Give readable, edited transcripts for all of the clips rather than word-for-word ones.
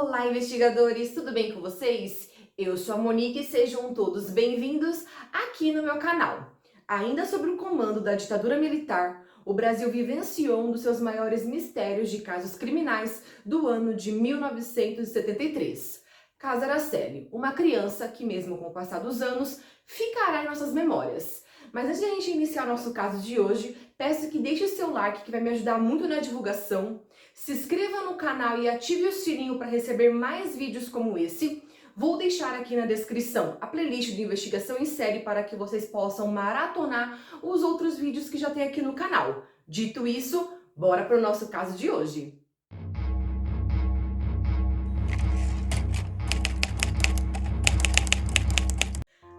Olá, investigadores! Tudo bem com vocês? Eu sou a Monique e sejam todos bem-vindos aqui no meu canal. Ainda sobre o comando da ditadura militar, o Brasil vivenciou um dos seus maiores mistérios de casos criminais do ano de 1973. Caso Araceli, uma criança que, mesmo com o passar dos anos, ficará em nossas memórias. Mas antes de a gente iniciar o nosso caso de hoje, peço que deixe o seu like, que vai me ajudar muito na divulgação. Se inscreva no canal e ative o sininho para receber mais vídeos como esse. Vou deixar aqui na descrição a playlist de investigação em série para que vocês possam maratonar os outros vídeos que já tem aqui no canal. Dito isso, bora para o nosso caso de hoje.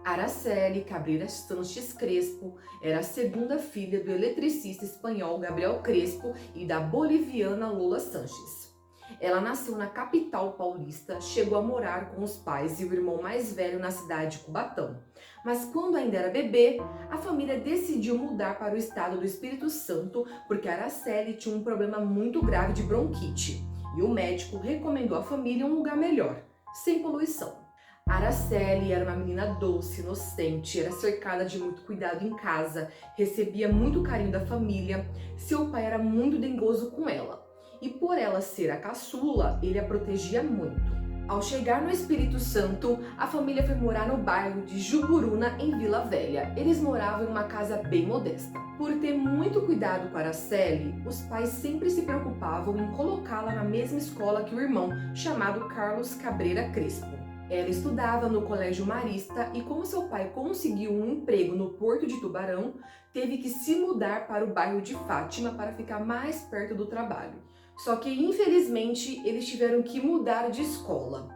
Araceli Cabrera Sanches Crespo era a segunda filha do eletricista espanhol Gabriel Crespo e da boliviana Lola Sanches. Ela nasceu na capital paulista, chegou a morar com os pais e o irmão mais velho na cidade de Cubatão. Mas quando ainda era bebê, a família decidiu mudar para o estado do Espírito Santo porque Araceli tinha um problema muito grave de bronquite e o médico recomendou à família um lugar melhor, sem poluição. Araceli era uma menina doce, inocente, era cercada de muito cuidado em casa, recebia muito carinho da família, seu pai era muito dengoso com ela. E por ela ser a caçula, ele a protegia muito. Ao chegar no Espírito Santo, a família foi morar no bairro de Juburuna, em Vila Velha. Eles moravam em uma casa bem modesta. Por ter muito cuidado com Araceli, os pais sempre se preocupavam em colocá-la na mesma escola que o irmão, chamado Carlos Cabreira Crespo. Ela estudava no Colégio Marista e, como seu pai conseguiu um emprego no Porto de Tubarão, teve que se mudar para o bairro de Fátima para ficar mais perto do trabalho. Só que, infelizmente, eles tiveram que mudar de escola.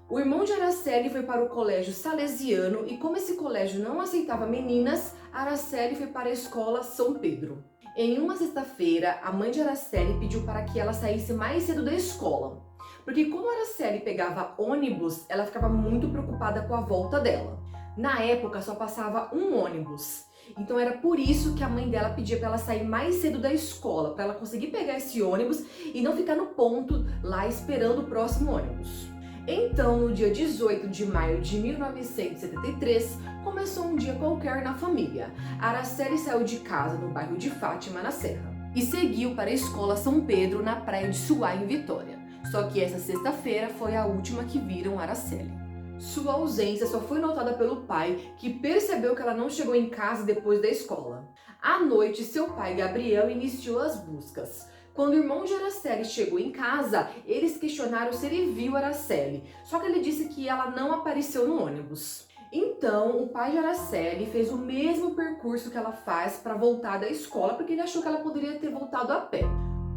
O irmão de Araceli foi para o Colégio Salesiano e, como esse colégio não aceitava meninas, Araceli foi para a escola São Pedro. Em uma sexta-feira, a mãe de Araceli pediu para que ela saísse mais cedo da escola. Porque como a Araceli pegava ônibus, ela ficava muito preocupada com a volta dela. Na época só passava um ônibus, então era por isso que a mãe dela pedia para ela sair mais cedo da escola, para ela conseguir pegar esse ônibus e não ficar no ponto lá esperando o próximo ônibus. Então, no dia 18 de maio de 1973, começou um dia qualquer na família. A Araceli saiu de casa no bairro de Fátima, na Serra, e seguiu para a escola São Pedro, na praia de Suá, em Vitória. Só que essa sexta-feira foi a última que viram Araceli. Sua ausência só foi notada pelo pai, que percebeu que ela não chegou em casa depois da escola. À noite, seu pai, Gabriel, iniciou as buscas. Quando o irmão de Araceli chegou em casa, eles questionaram se ele viu Araceli, só que ele disse que ela não apareceu no ônibus. Então, o pai de Araceli fez o mesmo percurso que ela faz para voltar da escola, porque ele achou que ela poderia ter voltado a pé.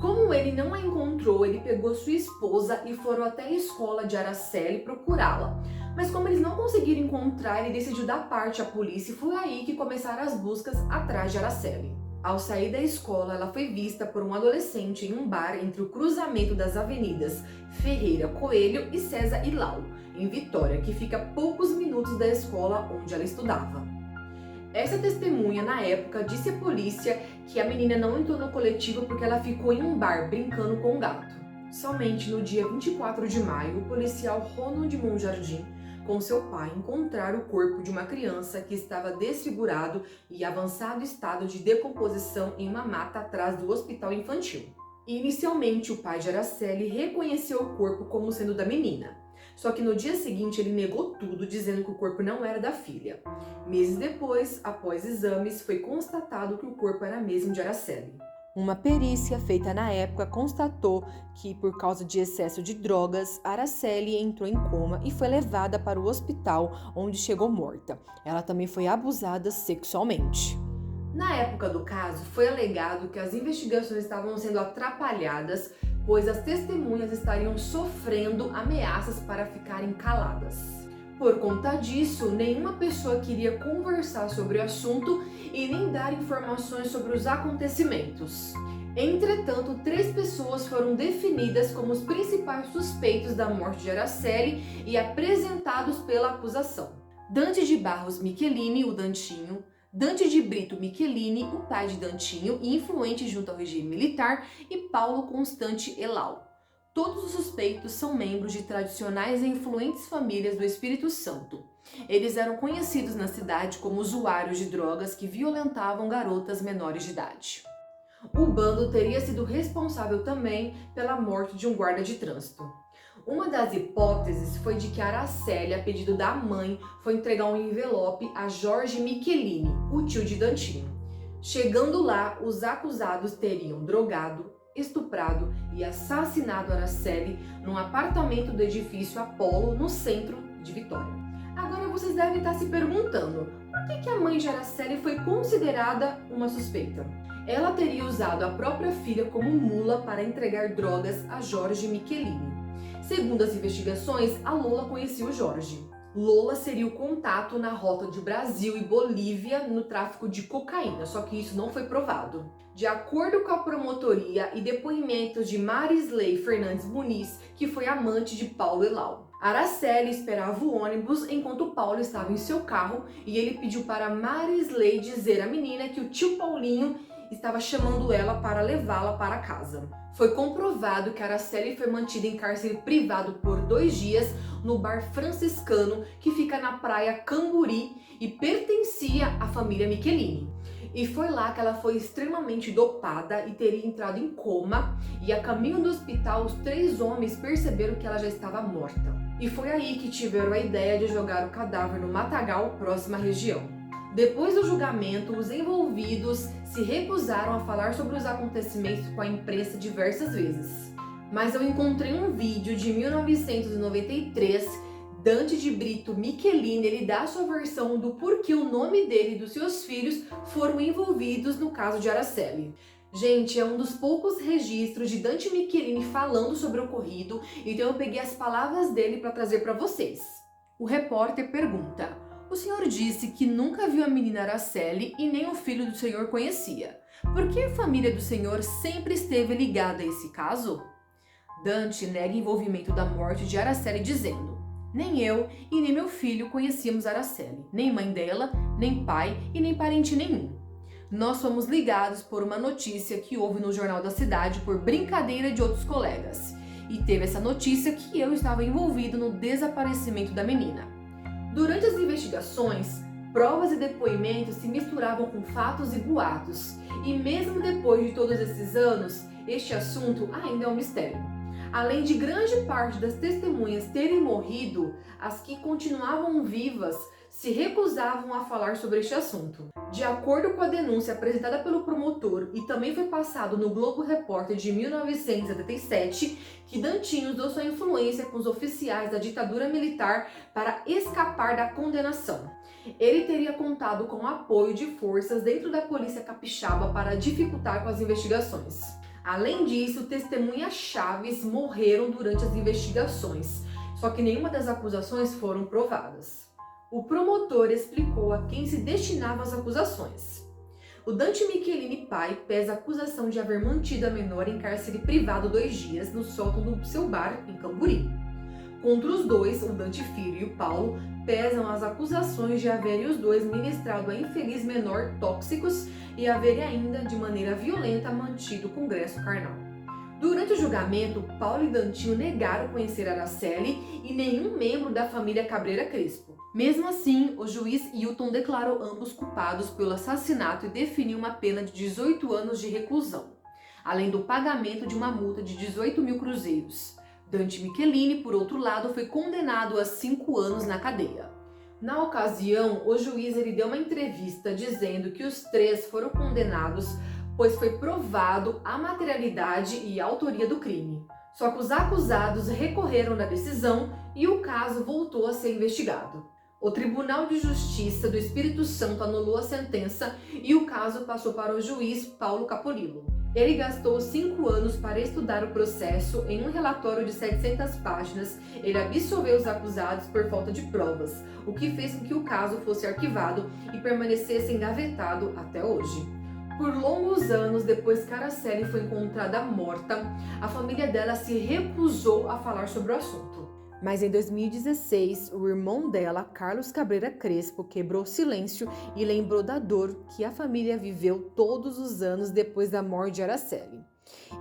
Como ele não a encontrou, ele pegou sua esposa e foram até a escola de Araceli procurá-la. Mas como eles não conseguiram encontrar, ele decidiu dar parte à polícia e foi aí que começaram as buscas atrás de Araceli. Ao sair da escola, ela foi vista por um adolescente em um bar entre o cruzamento das avenidas Ferreira Coelho e César Ilau, em Vitória, que fica a poucos minutos da escola onde ela estudava. Essa testemunha, na época, disse à polícia que a menina não entrou no coletivo porque ela ficou em um bar brincando com um gato. Somente no dia 24 de maio, o policial Ronald Monjardim, com seu pai, encontraram o corpo de uma criança que estava desfigurado e avançado estado de decomposição em uma mata atrás do hospital infantil. Inicialmente, o pai de Araceli reconheceu o corpo como sendo da menina. Só que no dia seguinte ele negou tudo, dizendo que o corpo não era da filha. Meses depois, após exames, foi constatado que o corpo era mesmo de Araceli. Uma perícia feita na época constatou que, por causa de excesso de drogas, Araceli entrou em coma e foi levada para o hospital, onde chegou morta. Ela também foi abusada sexualmente. Na época do caso, foi alegado que as investigações estavam sendo atrapalhadas, pois as testemunhas estariam sofrendo ameaças para ficarem caladas. Por conta disso, nenhuma pessoa queria conversar sobre o assunto e nem dar informações sobre os acontecimentos. Entretanto, 3 pessoas foram definidas como os principais suspeitos da morte de Araceli e apresentados pela acusação. Dante de Barros Michelini, o Dantinho, Dante de Brito Michelini, o pai de Dantinho e influente junto ao regime militar, e Paulo Constante Elau. Todos os suspeitos são membros de tradicionais e influentes famílias do Espírito Santo. Eles eram conhecidos na cidade como usuários de drogas que violentavam garotas menores de idade. O bando teria sido responsável também pela morte de um guarda de trânsito. Uma das hipóteses foi de que Araceli, a pedido da mãe, foi entregar um envelope a Jorge Michelini, o tio de Dantinho. Chegando lá, os acusados teriam drogado, estuprado e assassinado Araceli num apartamento do edifício Apollo, no centro de Vitória. Agora vocês devem estar se perguntando, por que a mãe de Araceli foi considerada uma suspeita? Ela teria usado a própria filha como mula para entregar drogas a Jorge Michelini. Segundo as investigações, a Lola conhecia o Jorge. Lola seria o contato na rota de Brasil e Bolívia no tráfico de cocaína, só que isso não foi provado. De acordo com a promotoria e depoimentos de Marisley Fernandes Muniz, que foi amante de Paulo Elau, Araceli esperava o ônibus enquanto Paulo estava em seu carro e ele pediu para Marisley dizer à menina que o tio Paulinho estava chamando ela para levá-la para casa. Foi comprovado que Araceli foi mantida em cárcere privado por 2 dias no bar franciscano que fica na praia Camburi e pertencia à família Michelini. E foi lá que ela foi extremamente dopada e teria entrado em coma, e a caminho do hospital os 3 homens perceberam que ela já estava morta. E foi aí que tiveram a ideia de jogar o cadáver no matagal próximo à região. Depois do julgamento, os envolvidos se recusaram a falar sobre os acontecimentos com a imprensa diversas vezes. Mas eu encontrei um vídeo de 1993, Dante de Brito Michelini, ele dá a sua versão do porquê o nome dele e dos seus filhos foram envolvidos no caso de Araceli. Gente, é um dos poucos registros de Dante Michelini falando sobre o ocorrido, então eu peguei as palavras dele para trazer para vocês. O repórter pergunta: o senhor disse que nunca viu a menina Araceli e nem o filho do senhor conhecia. Por que a família do senhor sempre esteve ligada a esse caso? Dante nega envolvimento da morte de Araceli dizendo: nem eu e nem meu filho conhecíamos Araceli, nem mãe dela, nem pai e nem parente nenhum. Nós fomos ligados por uma notícia que houve no Jornal da Cidade por brincadeira de outros colegas. E teve essa notícia que eu estava envolvido no desaparecimento da menina. Durante as investigações, provas e depoimentos se misturavam com fatos e boatos. E mesmo depois de todos esses anos, este assunto ainda é um mistério. Além de grande parte das testemunhas terem morrido, as que continuavam vivas se recusavam a falar sobre este assunto. De acordo com a denúncia apresentada pelo promotor e também foi passado no Globo Repórter de 1977, que Dantinho usou sua influência com os oficiais da ditadura militar para escapar da condenação. Ele teria contado com o apoio de forças dentro da polícia capixaba para dificultar com as investigações. Além disso, testemunhas chaves morreram durante as investigações, só que nenhuma das acusações foram provadas. O promotor explicou a quem se destinavam as acusações. O Dante Michelini pai pesa a acusação de haver mantido a menor em cárcere privado 2 dias no sótão do seu bar em Camburi. Contra os dois, o Dante filho e o Paulo, pesam as acusações de haverem os dois ministrado a infeliz menor tóxicos e haverem ainda, de maneira violenta, mantido o congresso carnal. Durante o julgamento, Paulo e Dantinho negaram conhecer Araceli e nenhum membro da família Cabreira Crespo. Mesmo assim, o juiz Hilton declarou ambos culpados pelo assassinato e definiu uma pena de 18 anos de reclusão, além do pagamento de uma multa de 18 mil cruzeiros. Dante Michelini, por outro lado, foi condenado a 5 anos na cadeia. Na ocasião, o juiz deu uma entrevista dizendo que os 3 foram condenados pois foi provado a materialidade e a autoria do crime. Só que os acusados recorreram da decisão e o caso voltou a ser investigado. O Tribunal de Justiça do Espírito Santo anulou a sentença e o caso passou para o juiz Paulo Capolillo. Ele gastou 5 anos para estudar o processo. Em um relatório de 700 páginas, ele absolveu os acusados por falta de provas, o que fez com que o caso fosse arquivado e permanecesse engavetado até hoje. Por longos anos depois que Araceli foi encontrada morta, a família dela se recusou a falar sobre o assunto. Mas em 2016, o irmão dela, Carlos Cabreira Crespo, quebrou o silêncio e lembrou da dor que a família viveu todos os anos depois da morte de Araceli.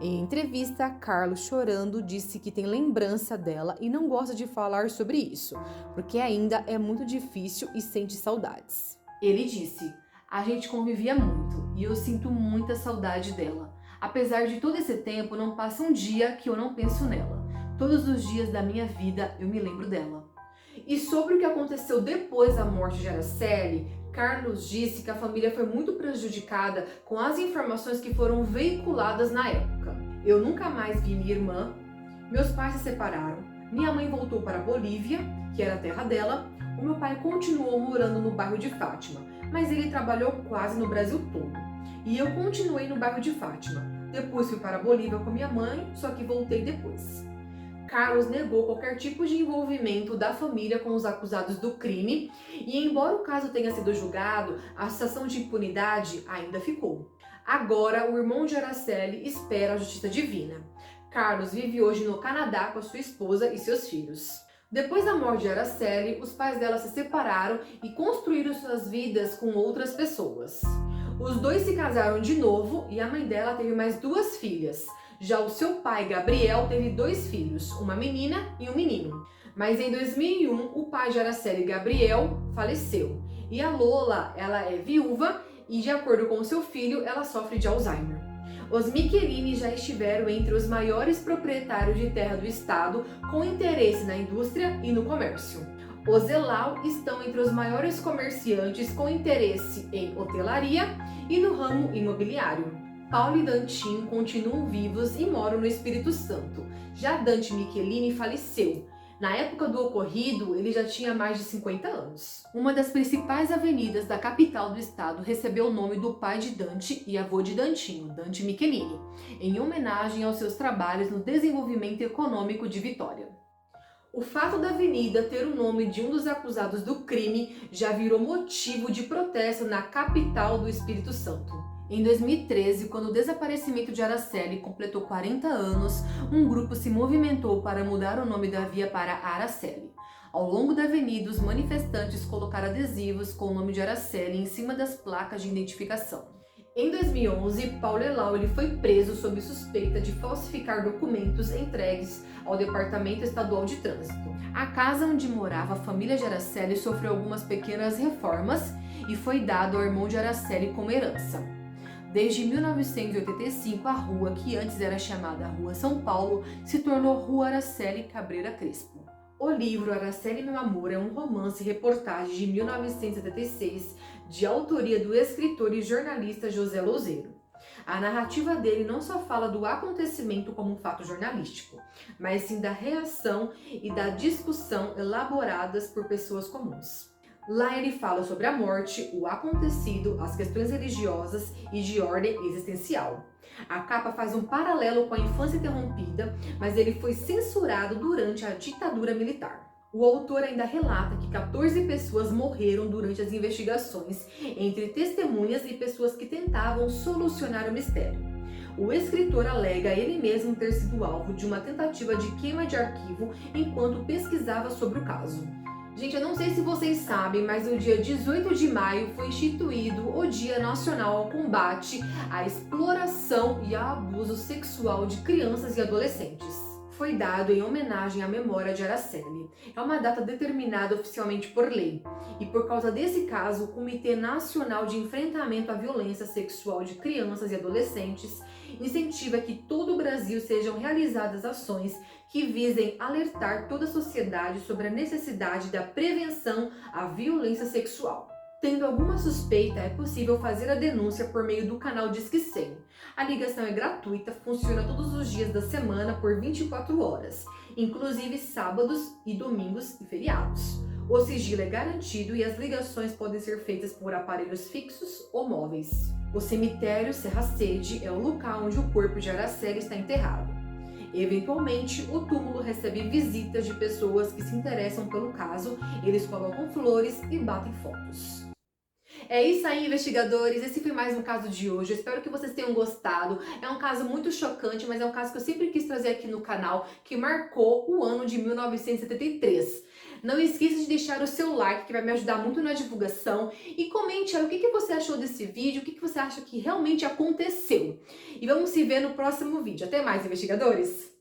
Em entrevista, Carlos, chorando, disse que tem lembrança dela e não gosta de falar sobre isso, porque ainda é muito difícil e sente saudades. Ele disse: "A gente convivia muito e eu sinto muita saudade dela. Apesar de todo esse tempo, não passa um dia que eu não penso nela. Todos os dias da minha vida eu me lembro dela." E sobre o que aconteceu depois da morte de Araceli, Carlos disse que a família foi muito prejudicada com as informações que foram veiculadas na época. "Eu nunca mais vi minha irmã, meus pais se separaram, minha mãe voltou para a Bolívia, que era a terra dela, o meu pai continuou morando no bairro de Fátima, mas ele trabalhou quase no Brasil todo. E eu continuei no bairro de Fátima. Depois fui para a Bolívia com minha mãe, só que voltei depois." Carlos negou qualquer tipo de envolvimento da família com os acusados do crime e, embora o caso tenha sido julgado, a sensação de impunidade ainda ficou. Agora, o irmão de Araceli espera a justiça divina. Carlos vive hoje no Canadá com a sua esposa e seus filhos. Depois da morte de Araceli, os pais dela se separaram e construíram suas vidas com outras pessoas. Os dois se casaram de novo e a mãe dela teve mais 2 filhas. Já o seu pai, Gabriel, teve 2 filhos, uma menina e um menino. Mas em 2001, o pai de Araceli, Gabriel, faleceu. E a Lola, ela é viúva e, de acordo com seu filho, ela sofre de Alzheimer. Os Michelini já estiveram entre os maiores proprietários de terra do estado, com interesse na indústria e no comércio. Os Elau estão entre os maiores comerciantes com interesse em hotelaria e no ramo imobiliário. Paulo e Dantinho continuam vivos e moram no Espírito Santo. Já Dante Michelini faleceu. Na época do ocorrido, ele já tinha mais de 50 anos. Uma das principais avenidas da capital do estado recebeu o nome do pai de Dante e avô de Dantinho, Dante Michelini, em homenagem aos seus trabalhos no desenvolvimento econômico de Vitória. O fato da avenida ter o nome de um dos acusados do crime já virou motivo de protesto na capital do Espírito Santo. Em 2013, quando o desaparecimento de Araceli completou 40 anos, um grupo se movimentou para mudar o nome da via para Araceli. Ao longo da avenida, os manifestantes colocaram adesivos com o nome de Araceli em cima das placas de identificação. Em 2011, Paulo Elau foi preso sob suspeita de falsificar documentos entregues ao Departamento Estadual de Trânsito. A casa onde morava a família de Araceli sofreu algumas pequenas reformas e foi dado ao irmão de Araceli como herança. Desde 1985, a rua, que antes era chamada Rua São Paulo, se tornou Rua Araceli Cabreira Crespo. O livro Araceli Meu Amor é um romance-reportagem de 1976, de autoria do escritor e jornalista José Louzeiro. A narrativa dele não só fala do acontecimento como um fato jornalístico, mas sim da reação e da discussão elaboradas por pessoas comuns. Lá ele fala sobre a morte, o acontecido, as questões religiosas e de ordem existencial. A capa faz um paralelo com a infância interrompida, mas ele foi censurado durante a ditadura militar. O autor ainda relata que 14 pessoas morreram durante as investigações, entre testemunhas e pessoas que tentavam solucionar o mistério. O escritor alega ele mesmo ter sido alvo de uma tentativa de queima de arquivo enquanto pesquisava sobre o caso. Gente, eu não sei se vocês sabem, mas no dia 18 de maio foi instituído o Dia Nacional ao Combate à Exploração e ao Abuso Sexual de Crianças e Adolescentes. Foi dado em homenagem à memória de Araceli. É uma data determinada oficialmente por lei. E por causa desse caso, o Comitê Nacional de Enfrentamento à Violência Sexual de Crianças e Adolescentes incentiva que todo o Brasil sejam realizadas ações que visem alertar toda a sociedade sobre a necessidade da prevenção à violência sexual. Tendo alguma suspeita, é possível fazer a denúncia por meio do canal Disque 100. A ligação é gratuita, funciona todos os dias da semana por 24 horas, inclusive sábados e domingos e feriados. O sigilo é garantido e as ligações podem ser feitas por aparelhos fixos ou móveis. O cemitério Serra Sede é o local onde o corpo de Araceli está enterrado. Eventualmente, o túmulo recebe visitas de pessoas que se interessam pelo caso, eles colocam flores e batem fotos. É isso aí, investigadores. Esse foi mais um caso de hoje. Eu espero que vocês tenham gostado. É um caso muito chocante, mas é um caso que eu sempre quis trazer aqui no canal, que marcou o ano de 1973. Não esqueça de deixar o seu like, que vai me ajudar muito na divulgação. E comente aí o que você achou desse vídeo, o que você acha que realmente aconteceu. E vamos se ver no próximo vídeo. Até mais, investigadores!